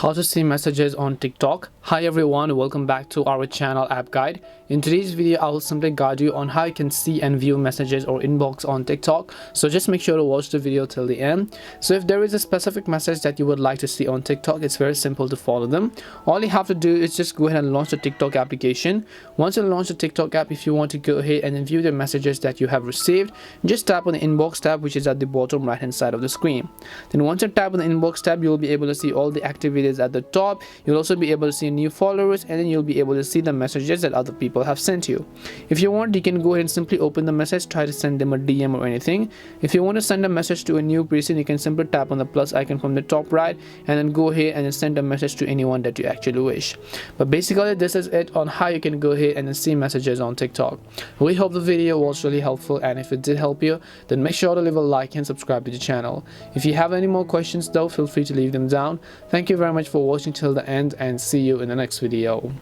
How to see messages on TikTok. Hi everyone, welcome back to our channel App Guide. In today's video, I will simply guide you on how you can see and view messages or inbox on TikTok. So just make sure to watch the video till the end. So if there is a specific message that you would like to see on TikTok, it's very simple to follow them. All you have to do is just go ahead and launch the TikTok application. Once you launch the TikTok app, if you want to go ahead and view the messages that you have received, just tap on the inbox tab, which is at the bottom right hand side of the screen. Then once you tap on the inbox tab, you'll be able to see all the activities at the top. You'll also be able to see new followers, and then you'll be able to see the messages that other people have sent you. If you want, you can go ahead and simply open the message, try to send them a DM or anything. If you want to send a message to a new person, you can simply tap on the plus icon from the top right and then go ahead and then send a message to anyone that you actually wish. But basically, this is it on how you can go ahead and then see messages on TikTok. We hope the video was really helpful, and if it did help you, then make sure to leave a like and subscribe to the channel. If you have any more questions though, feel free to leave them down. Thank you very much for watching till the end, and see you in the next video.